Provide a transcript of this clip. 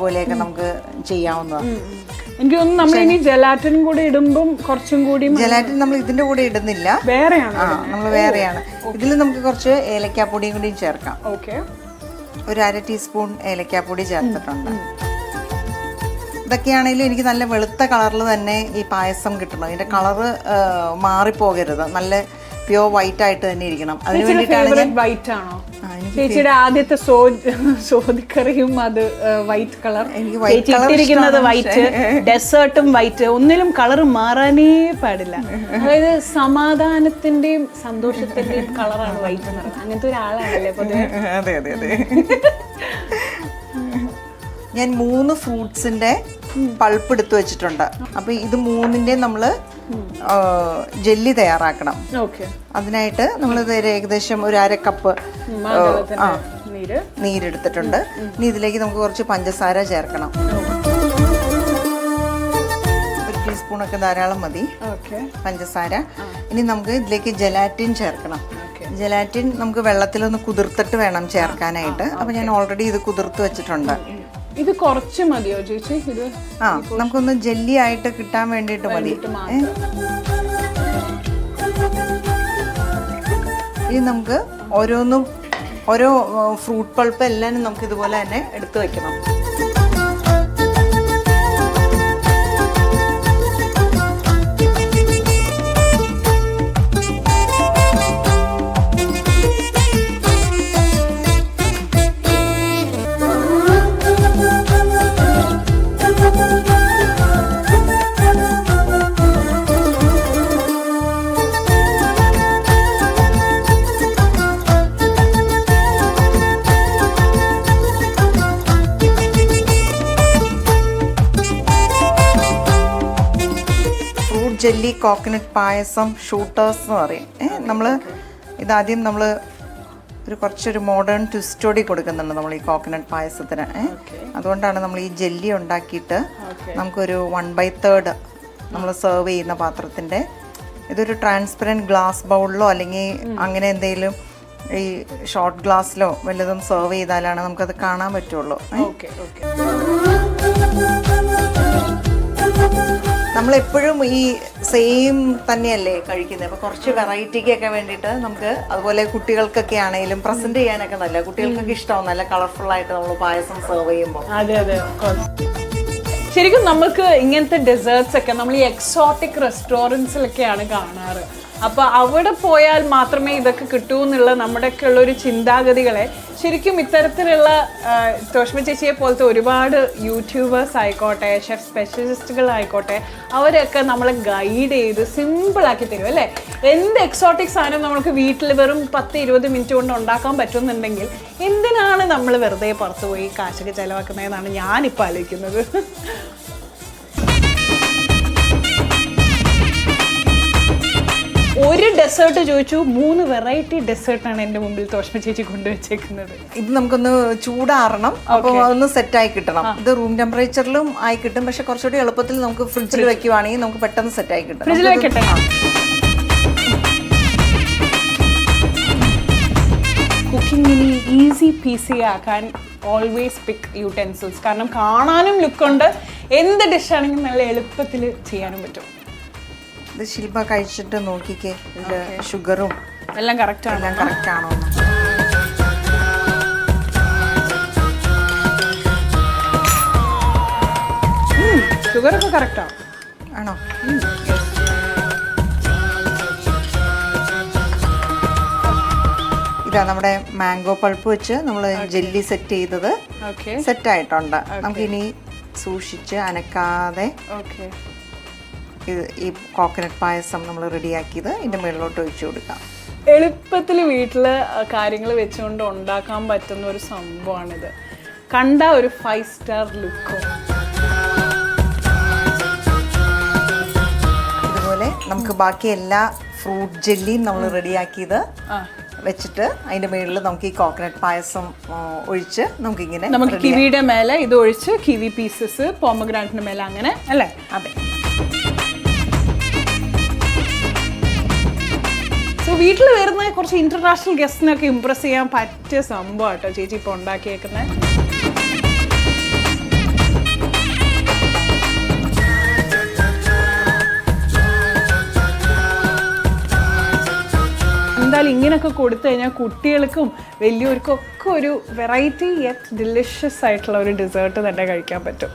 പോലെയൊക്കെ നമുക്ക് ചെയ്യാവുന്നതാണ്. എനിക്ക് തോന്നുന്നു നമ്മൾ ഇനി ജലാറ്റിൻ കൂടി ഇടുമ്പം കുറച്ചും കൂടി. ജലാറ്റിൻ നമ്മൾ ഇതിന്റെ കൂടെ ഇടുന്നില്ല, വേറെയാണ്. നമ്മൾ വേറെയാണ്. ഇതിൽ നമുക്ക് കുറച്ച് ഏലക്കാപ്പൊടിയും കൂടി ചേർക്കാം. ഓക്കെ, ഒരു 1/2 ടീസ്പൂൺ ഏലക്കാപ്പൊടി ചേർത്തിട്ടുണ്ട്. ഇതൊക്കെയാണെങ്കിലും എനിക്ക് നല്ല വെളുത്ത കളറിൽ തന്നെ ഈ പായസം കിട്ടണം. ഇതിന്റെ കളറ് മാറിപ്പോകരുത്, നല്ല പ്യോർ വൈറ്റ് ആയിട്ട് തന്നെ ഇരിക്കണം. അതിന് വേണ്ടിയിട്ടാണ് വൈറ്റ് ആണോ ചേച്ചിയുടെ ആദ്യത്തെ സോദിക്കറിയും? അത് വൈറ്റ് കളർ, ഇട്ടിരിക്കുന്നത് വൈറ്റ്, ഡെസേർട്ടും വൈറ്റ്, ഒന്നിലും കളർ മാറാനേ പാടില്ല. അതായത് സമാധാനത്തിന്റെയും സന്തോഷത്തിന്റെയും കളറാണ് വൈറ്റ് എന്ന് പറയുന്നത്. അങ്ങനത്തെ ഒരാളാണല്ലേ പൊതുവെ? അതെ അതെ അതെ. ഞാൻ 3 ഫ്രൂട്ട്സിന്റെ പൾപ്പ് എടുത്തു വെച്ചിട്ടുണ്ട്. അപ്പൊ ഇത് 3ന്റെ നമ്മള് ജെല്ലി തയ്യാറാക്കണം. അതിനായിട്ട് നമ്മൾ ഏകദേശം ഒരു 1/2 കപ്പ് നീരെടുത്തിട്ടുണ്ട്. ഇനി ഇതിലേക്ക് നമുക്ക് കുറച്ച് പഞ്ചസാര ചേർക്കണം. 1 ടീസ്പൂണൊക്കെ ധാരാളം മതി പഞ്ചസാര. ഇനി നമുക്ക് ഇതിലേക്ക് ജലാറ്റിൻ ചേർക്കണം. ജലാറ്റിൻ നമുക്ക് വെള്ളത്തിലൊന്ന് കുതിർത്തിട്ട് വേണം ചേർക്കാനായിട്ട്. അപ്പൊ ഞാൻ ഓൾറെഡി ഇത് കുതിർത്ത് വെച്ചിട്ടുണ്ട്. ഇത് കുറച്ച് മതിയോ ചേച്ചി? ഇത് നമുക്കൊന്ന് ജെല്ലി ആയിട്ട് കിട്ടാൻ വേണ്ടിയിട്ട് മതി. ഇനി നമുക്ക് ഓരോ ഫ്രൂട്ട് പൾപ്പ് എല്ലാം നമുക്ക് ഇതുപോലെ തന്നെ എടുത്തു വെക്കണം. ജെല്ലി കോക്കനട്ട് പായസം ഷൂട്ടേഴ്സ് എന്ന് പറയും. ഇതാദ്യം നമ്മൾ കുറച്ചൊരു മോഡേൺ ട്വിസ്റ്റോടി കൊടുക്കുന്നുണ്ട് നമ്മൾ ഈ കോക്കനട്ട് പായസത്തിന്. അതുകൊണ്ടാണ് നമ്മൾ ഈ ജെല്ലി ഉണ്ടാക്കിയിട്ട് നമുക്കൊരു 1/3 നമ്മൾ സെർവ് ചെയ്യുന്ന പാത്രത്തിൻ്റെ ഇതൊരു ട്രാൻസ്പെറൻറ്റ് ഗ്ലാസ് ബൗളിലോ അല്ലെങ്കിൽ അങ്ങനെ എന്തെങ്കിലും ഈ ഷോർട്ട് ഗ്ലാസ്സിലോ വല്ലതും സെർവ് ചെയ്താലാണ് നമുക്കത് കാണാൻ പറ്റുള്ളൂ. നമ്മളെപ്പോഴും ഈ സെയിം തന്നെയല്ലേ കഴിക്കുന്നത്. അപ്പോൾ കുറച്ച് വെറൈറ്റിക്കൊക്കെ വേണ്ടിയിട്ട് നമുക്ക് അതുപോലെ കുട്ടികൾക്കൊക്കെ ആണെങ്കിലും പ്രസന്റ് ചെയ്യാനൊക്കെ നല്ല കുട്ടികൾക്കൊക്കെ ഇഷ്ടമാവും നല്ല കളർഫുള്ളായിട്ട് നമ്മൾ പായസം സെർവ് ചെയ്യുമ്പോൾ. അതെ അതെ. ശരിക്കും നമുക്ക് ഇങ്ങനത്തെ ഡെസേർട്സ് ഒക്കെ നമ്മൾ ഈ എക്സോട്ടിക് റെസ്റ്റോറൻറ്റ്സിലൊക്കെയാണ് കാണാറ്. അപ്പോൾ അവിടെ പോയാൽ മാത്രമേ ഇതൊക്കെ കിട്ടൂ എന്നുള്ള നമ്മുടെയൊക്കെ ഉള്ളൊരു ചിന്താഗതികളെ ശരിക്കും ഇത്തരത്തിലുള്ള തോഷ്മ ചേച്ചിയെ പോലത്തെ ഒരുപാട് യൂട്യൂബേഴ്സ് ആയിക്കോട്ടെ, ഷെഫ് സ്പെഷ്യലിസ്റ്റുകളായിക്കോട്ടെ, അവരൊക്കെ നമ്മളെ ഗൈഡ് ചെയ്ത് സിമ്പിളാക്കി തരും അല്ലേ. എന്ത് എക്സോട്ടിക് സാധനം നമുക്ക് വീട്ടിൽ വെറും 10-20 മിനിറ്റ് കൊണ്ട് ഉണ്ടാക്കാൻ പറ്റുമെന്നുണ്ടെങ്കിൽ എന്തിനാണ് നമ്മൾ വെറുതെ പുറത്ത് പോയി കാശൊക്കെ ചിലവാക്കുന്നതെന്നാണ് ഞാനിപ്പോൾ ആലോചിക്കുന്നത്. ഒരു ഡെസേർട്ട് ചോദിച്ചു, 3 വെറൈറ്റി ഡെസേർട്ടാണ് എൻ്റെ മുമ്പിൽ തോഷ്മ ചേച്ചി കൊണ്ടുവച്ചേക്കുന്നത്. ഇത് നമുക്കൊന്ന് ചൂടാറണം, അപ്പോൾ അതൊന്ന് സെറ്റായി കിട്ടണം. ഇത് റൂം ടെമ്പറേച്ചറിലും ആയി കിട്ടും, പക്ഷെ കുറച്ചുകൂടി എളുപ്പത്തിൽ നമുക്ക് ഫ്രിഡ്ജിൽ വെക്കുവാണെങ്കിൽ നമുക്ക് പെട്ടെന്ന് സെറ്റായി കിട്ടും. ഫ്രിഡ്ജിൽ വെക്കട്ടെ. കുക്കിങ്ങിന് ഈസി പീസി ആക്കാൻ ഓൾവേസ് പിക്ക് യൂടെൻസിൽസ്. കാരണം കാണാനും ലുക്കുണ്ട്, എന്ത് ഡിഷാണെങ്കിലും നല്ല എളുപ്പത്തിൽ ചെയ്യാനും പറ്റും. ഇത് ശില്പ കഴിച്ചിട്ട് നോക്കിക്കേ, ഇതിന്റെ ഷുഗറും എല്ലാം കറക്റ്റ് ആണോ? ഷുഗറൊക്കെ കറക്റ്റാ ആണോ? ഇതാ നമ്മുടെ മാംഗോ പൾപ്പ് വെച്ച് നമ്മൾ ജെല്ലി സെറ്റ് ചെയ്തത് സെറ്റായിട്ടുണ്ട്. നമുക്കിനി സൂക്ഷിച്ച് അനക്കാതെ ഈ കോക്കനട്ട് പായസം നമ്മൾ റെഡിയാക്കിയത് ഇതിൻ്റെ മുകളിലോട്ട് ഒഴിച്ചു കൊടുക്കാം. എളുപ്പത്തിൽ വീട്ടിൽ കാര്യങ്ങൾ വെച്ചുകൊണ്ട് ഉണ്ടാക്കാൻ പറ്റുന്ന ഒരു സംഭവമാണിത്. കണ്ട ഒരു 5 സ്റ്റാർ ലുക്കും. ഇതുപോലെ നമുക്ക് ബാക്കി എല്ലാ ഫ്രൂട്ട് ജെല്ലിയും നമ്മൾ റെഡിയാക്കിയത് വെച്ചിട്ട് അതിൻ്റെ മുകളിൽ നമുക്ക് ഈ കോക്കനട്ട് പായസം ഒഴിച്ച് നമുക്ക് കിവിയുടെ മേലെ ഇത് ഒഴിച്ച് കിവി പീസസ് പോമഗ്രാനറ്റിന്റെ മേലെ അങ്ങനെ അല്ലേ? അതെ. സോ വീട്ടിൽ വരുന്ന കുറച്ച് ഇന്റർനാഷണൽ ഗസ്റ്റിനൊക്കെ ഇംപ്രസ് ചെയ്യാൻ പറ്റിയ സംഭവം കേട്ടോ ചേച്ചി ഇപ്പോൾ ഉണ്ടാക്കിയേക്കുന്നത്. പോയാൽ ഇങ്ങനെയൊക്കെ കൊടുത്തു കഴിഞ്ഞാൽ കുട്ടികൾക്കും വലിയവർക്കും ഒക്കെ ഒരു വെറൈറ്റി യെറ്റ് ഡിലിഷ്യസ് ആയിട്ടുള്ള ഒരു ഡെസേർട്ട് തന്നെ കഴിക്കാൻ പറ്റും.